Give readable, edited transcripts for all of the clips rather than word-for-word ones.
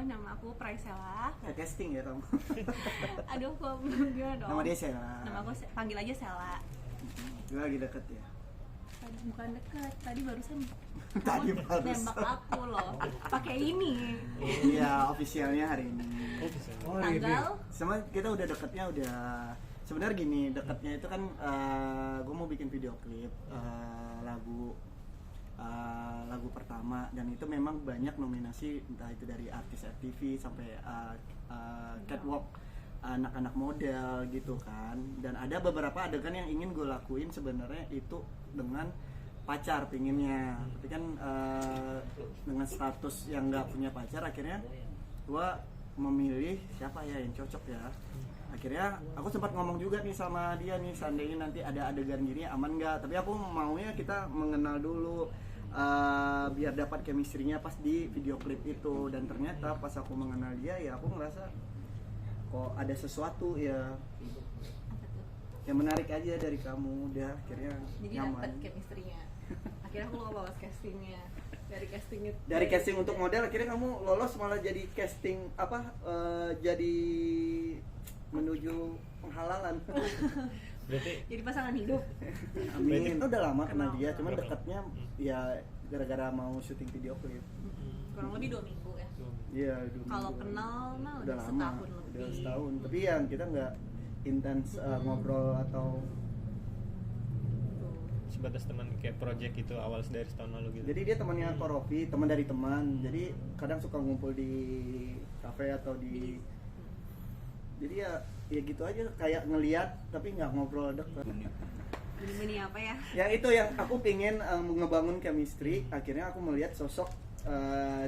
nama aku Praisela. Kayak casting ya kamu. Aduh, kok gimana dong? Nama dia Sela. Nama aku panggil aja Sela. Gue lagi deket ya. Tadi bukan deket, tadi barusan Tadi kamu barusan. nembak aku loh. Pakai ini. Iya, officialnya hari ini. Tanggal Sama kita udah deketnya udah. Sebenarnya gini, deketnya itu kan gue mau bikin video klip lagu pertama, dan itu memang banyak nominasi, entah itu dari artis FTV sampai catwalk anak-anak model gitu kan. Dan ada beberapa adegan yang ingin gue lakuin sebenarnya itu dengan pacar pinginnya, tapi kan dengan status yang nggak punya pacar, akhirnya gue memilih siapa ya yang cocok ya. Akhirnya aku sempat ngomong juga nih sama dia nih, seandainya nanti ada adegan gini aman nggak, tapi aku maunya kita mengenal dulu biar dapat chemistry-nya pas di video klip itu. Dan ternyata pas aku mengenal dia ya aku ngerasa kok ada sesuatu ya yang menarik aja dari kamu. Dia akhirnya jadi nyaman. dapet chemistry-nya. Akhirnya aku lolos castingnya. Dari casting untuk model akhirnya kamu lolos malah jadi casting jadi menuju penghalalan. Berarti jadi pasangan hidup. Amin. Itu udah lama kenal dia, cuman Berapa? dekatnya ya gara-gara mau syuting video klip. Kurang lebih 2 minggu ya. Iya, Kalau kenal mah udah lama, setahun udah lebih. setahun. Tapi yang kita nggak intens ngobrol atau Tuh. sebatas teman kayak project itu awal dari setahun lalu gitu. jadi dia temannya Korofi, teman dari teman. Jadi kadang suka ngumpul di kafe atau di jadi ya gitu aja, kayak ngeliat tapi nggak ngobrol deket. Ini apa ya? Ya itu yang aku pingin ngebangun chemistry. Akhirnya aku melihat sosok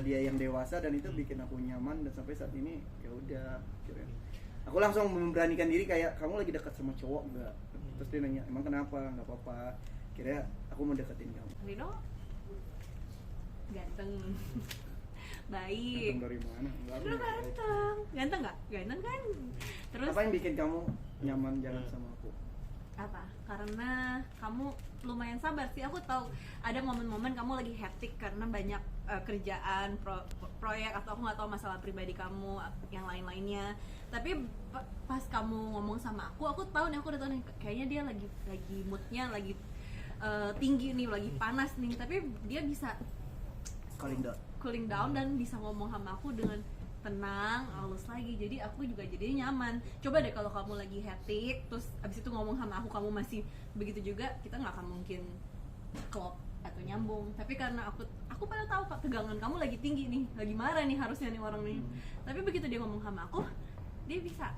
dia yang dewasa dan itu bikin aku nyaman, dan sampai saat ini ya udah akhirnya aku langsung memberanikan diri kayak kamu lagi dekat sama cowok nggak? Terus dia nanya emang kenapa? Nggak apa-apa. Akhirnya aku mau deketin kamu. Rino ganteng. Baik. Ganteng dari mana? Enggak, aku Rino nggak. ganteng. Ganteng nggak? Ganteng kan? Terus Apa yang bikin kamu nyaman jalan sama aku? apa? Karena kamu lumayan sabar sih. Aku tahu ada momen-momen kamu lagi hektik karena banyak kerjaan, proyek, atau aku nggak tahu masalah pribadi kamu yang lain-lainnya. Tapi pas kamu ngomong sama aku tahu nih, aku udah tahu nih kayaknya dia lagi moodnya lagi tinggi nih, lagi panas nih. Tapi dia bisa cooling down dan bisa ngomong sama aku dengan tenang, halus lagi. Jadi aku juga jadinya nyaman. Coba deh kalau kamu lagi hektik terus abis itu ngomong sama aku kamu masih begitu juga, kita nggak akan mungkin klop atau nyambung. Tapi karena aku pada tahu Kak, tegangan kamu lagi tinggi nih, lagi marah nih harusnya nih orang nih. Tapi begitu dia ngomong sama aku, dia bisa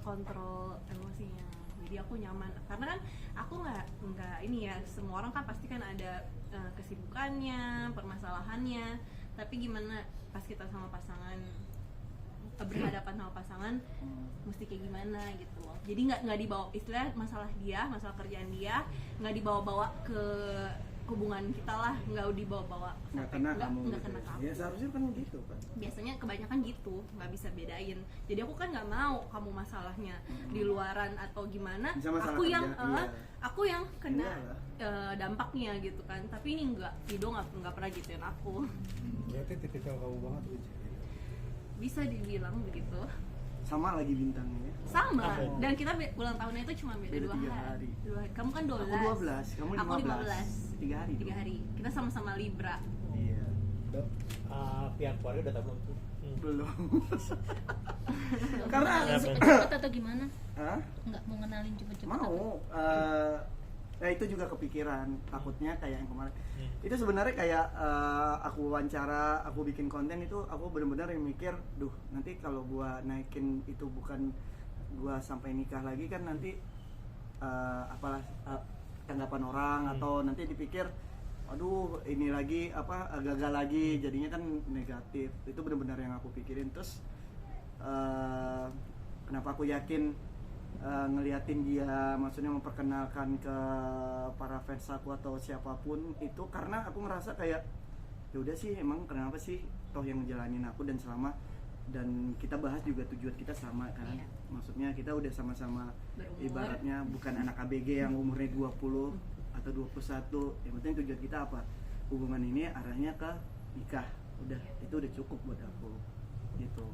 kontrol emosinya. Jadi aku nyaman. Karena kan aku nggak ini ya, semua orang kan pasti kan ada kesibukannya, permasalahannya. Tapi gimana pas kita sama pasangan, berhadapan sama pasangan, mesti kayak gimana gitu loh. Jadi nggak dibawa, istilah masalah dia, masalah kerjaan dia nggak dibawa-bawa ke hubungan kita lah, nggak dibawa-bawa Nggak kena kamu nggak gitu kena ya. kamu. Ya seharusnya kan gitu kan. Biasanya kebanyakan gitu, nggak bisa bedain. Jadi aku kan nggak mau kamu masalahnya di luaran atau gimana, Bisa masalah aku kerja, yang iya. aku yang kena Iyalah. dampaknya gitu kan. Tapi ini Ido nggak pernah gituin aku. Berarti tipikal kamu banget tuh. Bisa dibilang begitu. Sama lagi bintangnya ya. Sama. Apa? Dan kita ulang tahunnya itu cuma beda Beda 2 3 hari. hari. Kamu kan 12. Aku 12, kamu 15. Aku 15. 3 hari. 3 hari. Kita sama-sama Libra. Iya. Dok, Pihak keluarga udah tahu belum tuh? Belum. Karena Karena cepet-cepet atau gimana? Hah? Nggak mau ngenalin cepet-cepet? Mau. Nah itu juga kepikiran, takutnya kayak yang kemarin. Itu sebenarnya kayak aku wawancara, aku bikin konten itu aku benar-benar yang mikir, duh nanti kalau gua naikin itu bukan gua sampai nikah lagi kan nanti apalah tanggapan orang atau nanti dipikir, aduh ini lagi gagal lagi, jadinya kan negatif. Itu benar-benar yang aku pikirin. Terus kenapa aku yakin ngeliatin dia, maksudnya memperkenalkan ke para fans aku atau siapapun itu karena aku ngerasa kayak ya udah sih, emang kenapa sih toh yang ngejalanin aku, dan kita bahas juga tujuan kita sama kan. Iya. Maksudnya kita udah sama-sama Berumur. ibaratnya bukan anak ABG yang umurnya 20 atau 21. Yang penting tujuan kita apa? Hubungan ini arahnya ke nikah. Udah, itu udah cukup buat aku. gitu.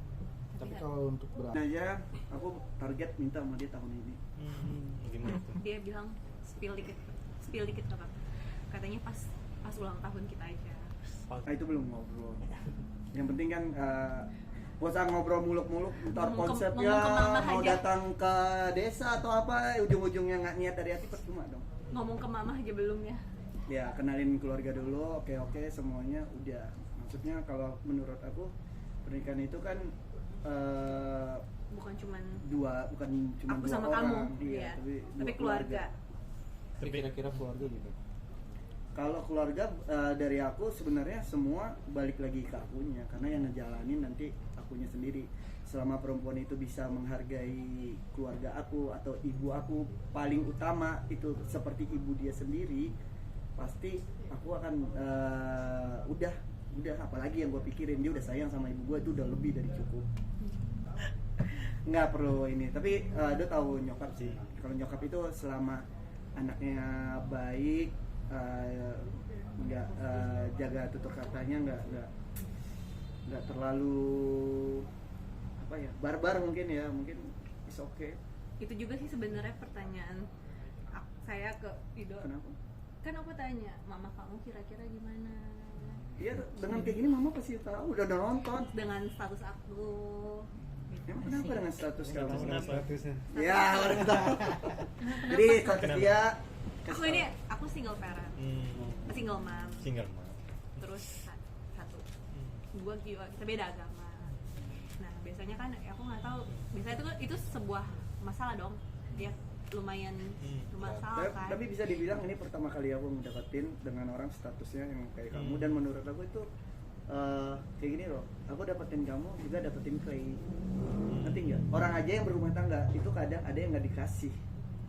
Tapi Iya. kalau untuk Nah ya, aku target minta sama dia tahun ini. Gimana tuh? Dia bilang spill dikit nggak apa-apa. Katanya pas ulang tahun kita aja. Nah itu belum ngobrol. Yang penting kan gak usah ngobrol muluk-muluk ntar Ngomong ke konsepnya mama mau aja. datang ke desa atau apa ujung-ujungnya nggak niat dari hati percuma dong. Ngomong ke mama aja belum ya. Ya kenalin keluarga dulu, oke semuanya udah. Maksudnya kalau menurut aku pernikahan itu kan Bukan cuman bukan cuma aku dua sama orang, kamu, iya, tapi dua keluarga. tapi kira-kira keluarga gitu. Kalau keluarga dari aku sebenarnya semua balik lagi ke akunya karena yang ngejalanin nanti akunya sendiri. Selama perempuan itu bisa menghargai keluarga aku atau ibu aku paling utama itu seperti ibu dia sendiri, pasti aku akan udah apalagi yang gue pikirin, dia udah sayang sama ibu gue itu udah lebih dari cukup. Nggak perlu ini, tapi dia tahu nyokap sih. Kalau nyokap itu selama anaknya baik, nggak jaga tutur katanya, nggak terlalu apa ya barbar mungkin is okay. Itu juga sih sebenarnya pertanyaan saya ke Ido. Kenapa? Kan aku tanya, mama kamu kira-kira gimana? Iya dengan kayak gini mama pasti tahu udah nonton. Dengan status aku. Emang kenapa dengan status kamu? Kenapa? Statusnya. Ya udah tahu. Jadi status Kenapa? dia Aku single parent, single mom. Single mom. Terus satu, gua kita beda agama. Nah biasanya kan aku nggak tahu. Biasanya itu sebuah masalah dong. Dia lumayan masalah kan. Tapi bisa dibilang ini pertama kali aku ngedapetin dengan orang statusnya yang kayak kamu, dan menurut aku itu kayak gini loh, aku dapetin kamu juga dapetin Clay. Ngerti nggak? Orang aja yang berumah tangga itu kadang ada yang nggak dikasih,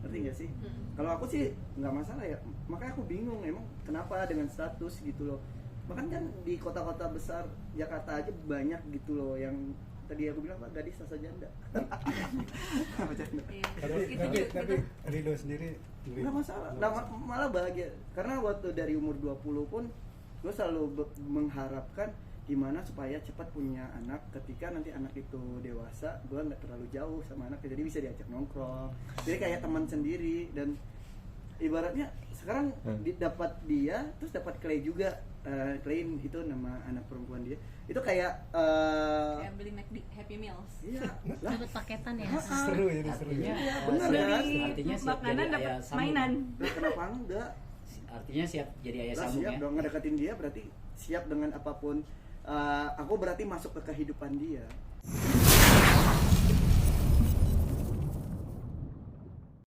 ngerti nggak sih? Kalau aku sih nggak masalah ya, makanya aku bingung emang kenapa dengan status gitu loh. Bahkan kan di kota-kota besar Jakarta aja banyak gitu loh yang tadi aku bilang Pak gadis rasa janda. Bercanda. Iya. Tapi Rido sendiri Nggak masalah, malah bahagia. Karena waktu dari umur 20 pun gue selalu mengharapkan gimana supaya cepat punya anak. Ketika nanti anak itu dewasa, gue nggak terlalu jauh sama anaknya, jadi bisa diajak nongkrong. Jadi kayak teman sendiri. Dan ibaratnya sekarang dapat dia, terus dapat Clay juga. Clay itu nama anak perempuan dia. Itu kayak Kayak beli McD Happy Meals. iya lah. Dapat paketan ya. seru jadi seru. Artinya, Iya, bener Beli kan? artinya siap makanan jadi dapat ayah sambung. mainan. Lah, kenapa enggak? Artinya siap jadi ayah Lah, sambung siap ya. dong ngedeketin dia berarti siap dengan apapun. Aku berarti masuk ke kehidupan dia.